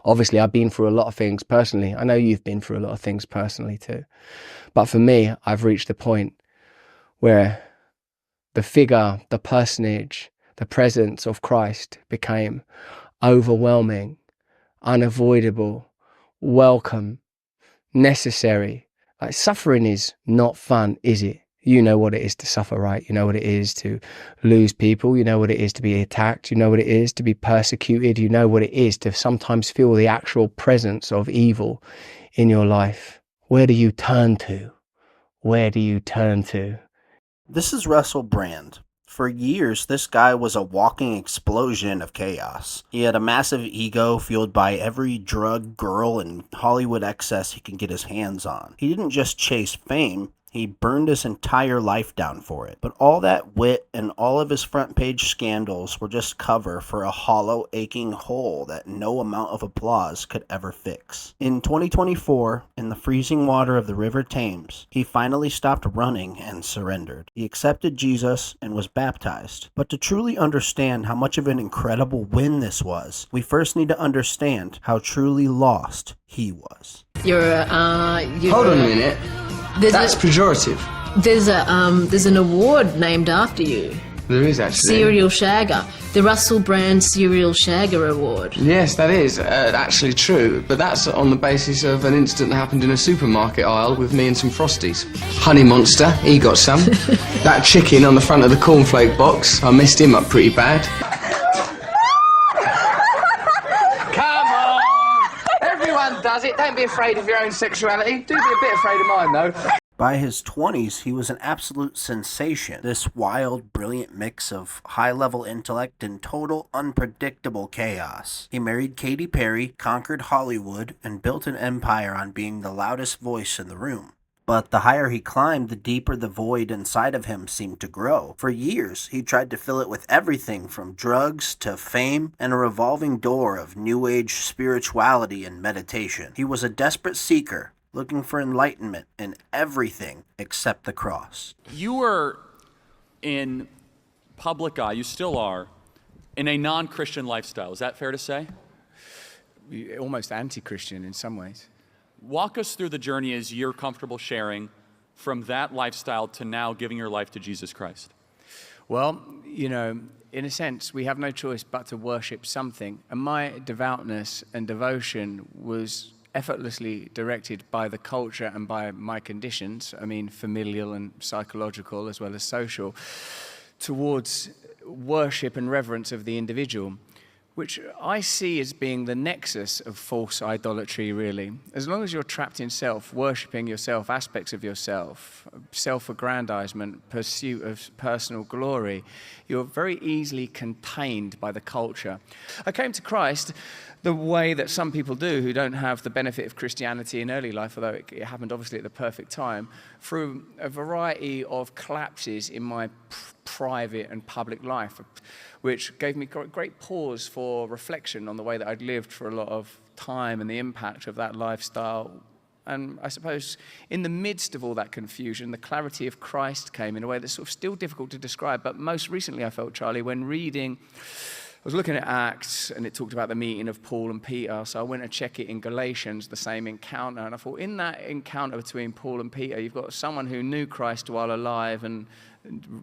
Obviously, I've been through a lot of things personally. I know you've been through a lot of things personally too. But for me, I've reached the point where the figure, the personage, the presence of Christ became overwhelming, unavoidable, welcome, necessary. Like, suffering is not fun, is it? You know what it is to suffer, right? You know what it is to lose people. You know what it is to be attacked. You know what it is to be persecuted. You know what it is to sometimes feel the actual presence of evil in your life. Where do you turn to? Where do you turn to? This is Russell Brand. For years, this guy was a walking explosion of chaos. He had a massive ego fueled by every drug, girl, and Hollywood excess he could get his hands on. He didn't just chase fame, he burned his entire life down for it. But all that wit and all of his front page scandals were just cover for a hollow, aching hole that no amount of applause could ever fix. In 2024, in the freezing water of the River Thames, he finally stopped running and surrendered. He accepted Jesus and was baptized. But to truly understand how much of an incredible win this was, we first need to understand how truly lost he was. Hold on a minute. That's pejorative. There's an award named after you. There is actually. Serial Shagger. The Russell Brand Serial Shagger Award. Yes, that is actually true, but that's on the basis of an incident that happened in a supermarket aisle with me and some Frosties. Honey Monster, he got some. That chicken on the front of the cornflake box, I messed him up pretty bad. Come on! Everyone does it. Don't be afraid of your own sexuality. Do be a bit afraid of mine, though. By his 20s, he was an absolute sensation. This wild, brilliant mix of high-level intellect and total unpredictable chaos. He married Katy Perry, conquered Hollywood, and built an empire on being the loudest voice in the room. But the higher he climbed, the deeper the void inside of him seemed to grow. For years, he tried to fill it with everything from drugs to fame and a revolving door of new age spirituality and meditation. He was a desperate seeker, looking for enlightenment in everything except the cross. You were in public eye, you still are, in a non-Christian lifestyle. Is that fair to say? Almost anti-Christian in some ways. Walk us through the journey as you're comfortable sharing from that lifestyle to now giving your life to Jesus Christ. Well, you know, in a sense, we have no choice but to worship something. And my devoutness and devotion was effortlessly directed by the culture and by my conditions, I mean familial and psychological as well as social, towards worship and reverence of the individual, which I see as being the nexus of false idolatry, really. As long as you're trapped in self, worshipping yourself, aspects of yourself, self-aggrandizement, pursuit of personal glory, you're very easily contained by the culture. I came to Christ the way that some people do who don't have the benefit of Christianity in early life, although it happened obviously at the perfect time, through a variety of collapses in my private and public life, which gave me great pause for reflection on the way that I'd lived for a lot of time and the impact of that lifestyle. And I suppose in the midst of all that confusion, the clarity of Christ came in a way that's sort of still difficult to describe. But most recently I felt, Charlie, when reading, I was looking at Acts, and it talked about the meeting of Paul and Peter, so I went to check it in Galatians, the same encounter, and I thought, in that encounter between Paul and Peter, you've got someone who knew Christ while alive and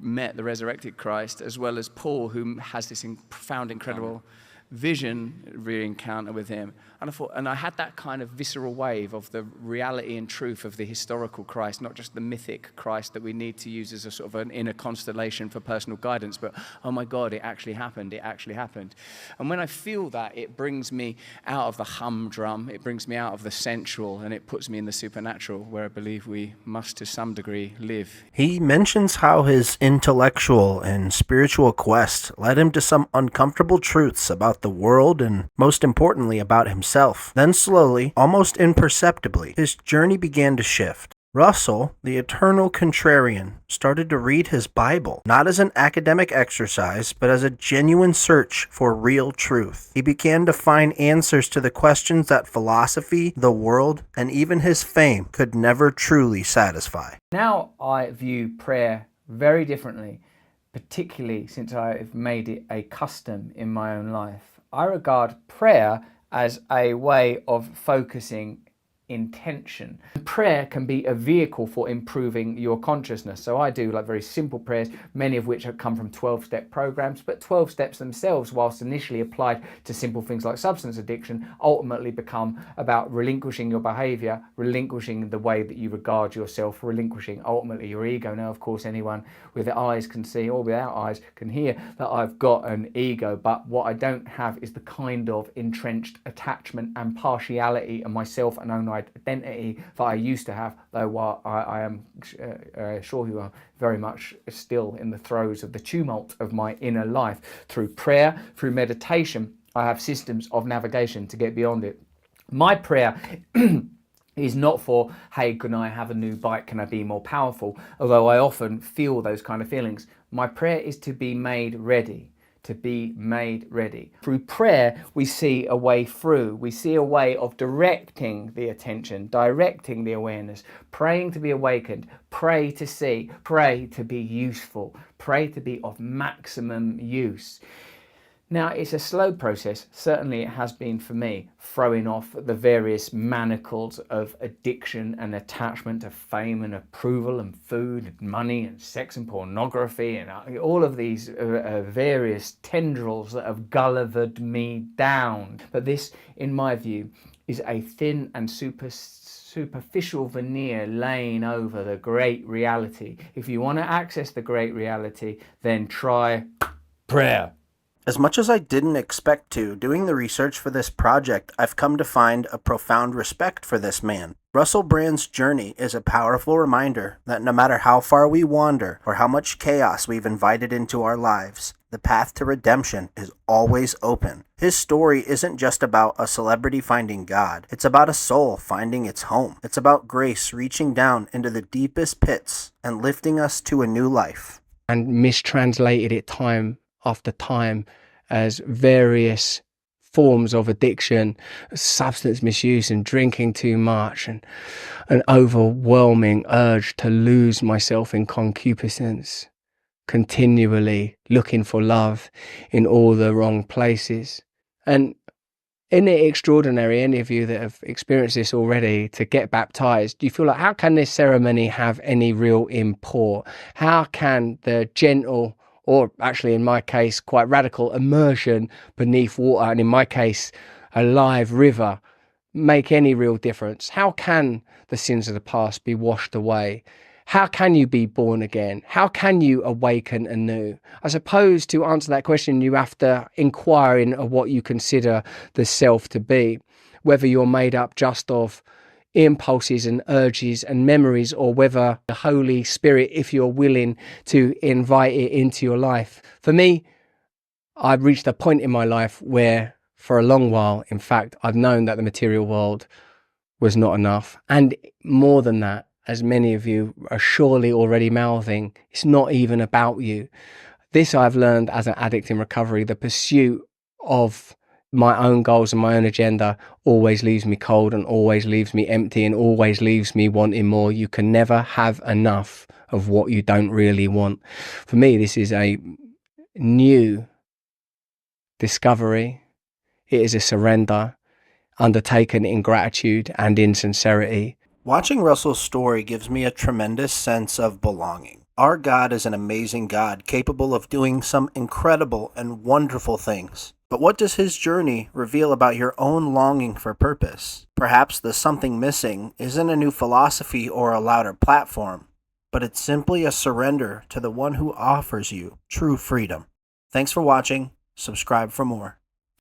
met the resurrected Christ, as well as Paul, who has this profound, incredible vision re-encounter with him. And I thought, and I had that kind of visceral wave of the reality and truth of the historical Christ, not just the mythic Christ that we need to use as a sort of an inner constellation for personal guidance, but oh my God, it actually happened, it actually happened. And when I feel that, it brings me out of the humdrum, it brings me out of the sensual, and it puts me in the supernatural, where I believe we must to some degree live. He mentions how his intellectual and spiritual quest led him to some uncomfortable truths about the world and, most importantly, about himself. Then slowly, almost imperceptibly, his journey began to shift. Russell, the eternal contrarian, started to read his Bible, not as an academic exercise, but as a genuine search for real truth. He began to find answers to the questions that philosophy, the world, and even his fame could never truly satisfy. Now I view prayer very differently, particularly since I've made it a custom in my own life. I regard prayer as a way of focusing intention. Prayer can be a vehicle for improving your consciousness. So I do like very simple prayers, many of which have come from 12-step programs, but 12 steps themselves, whilst initially applied to simple things like substance addiction, ultimately become about relinquishing your behavior, relinquishing the way that you regard yourself, relinquishing ultimately your ego. Now, of course, anyone with eyes can see, or without eyes can hear, that I've got an ego, but what I don't have is the kind of entrenched attachment and partiality of myself and own identity that I used to have, though I am sure you are very much still in the throes of the tumult of my inner life. Through prayer, through meditation, I have systems of navigation to get beyond it. My prayer is not for, hey, can I have a new bike? Can I be more powerful? Although I often feel those kind of feelings. My prayer is to be made ready. To be made ready. Through prayer, we see a way through. We see a way of directing the attention, directing the awareness, praying to be awakened, pray to see, pray to be useful, pray to be of maximum use. Now, it's a slow process. Certainly it has been for me, throwing off the various manacles of addiction and attachment to fame and approval and food and money and sex and pornography and all of these various tendrils that have gullivered me down. But this, in my view, is a thin and superficial veneer laying over the great reality. If you want to access the great reality, then try prayer. As much as I didn't expect to, doing the research for this project, I've come to find a profound respect for this man. Russel Brand's journey is a powerful reminder that no matter how far we wander or how much chaos we've invited into our lives, the path to redemption is always open. His story isn't just about a celebrity finding God. It's about a soul finding its home. It's about grace reaching down into the deepest pits and lifting us to a new life. And mistranslated it time after time as various forms of addiction, substance misuse and drinking too much, and an overwhelming urge to lose myself in concupiscence, continually looking for love in all the wrong places. And isn't it extraordinary, any of you that have experienced this already, to get baptized? You feel like, how can this ceremony have any real import? How can the gentle, or actually in my case quite radical, immersion beneath water, and in my case a live river, make any real difference? How can the sins of the past be washed away? How can you be born again? How can you awaken anew? I suppose to answer that question, you have to inquire in what you consider the self to be, whether you're made up just of impulses and urges and memories, or whether the Holy Spirit, if you're willing to invite it into your life. For me, I've reached a point in my life where for a long while, in fact, I've known that the material world was not enough. And more than that, as many of you are surely already mouthing, it's not even about you. This I've learned as an addict in recovery. The pursuit of my own goals and my own agenda always leaves me cold and always leaves me empty and always leaves me wanting more. You can never have enough of what you don't really want. For me, this is a new discovery. It is a surrender undertaken in gratitude and in sincerity. Watching Russel's story gives me a tremendous sense of belonging. Our God is an amazing God, capable of doing some incredible and wonderful things. But what does his journey reveal about your own longing for purpose? Perhaps the something missing isn't a new philosophy or a louder platform, but it's simply a surrender to the one who offers you true freedom. Thanks for watching. Subscribe for more.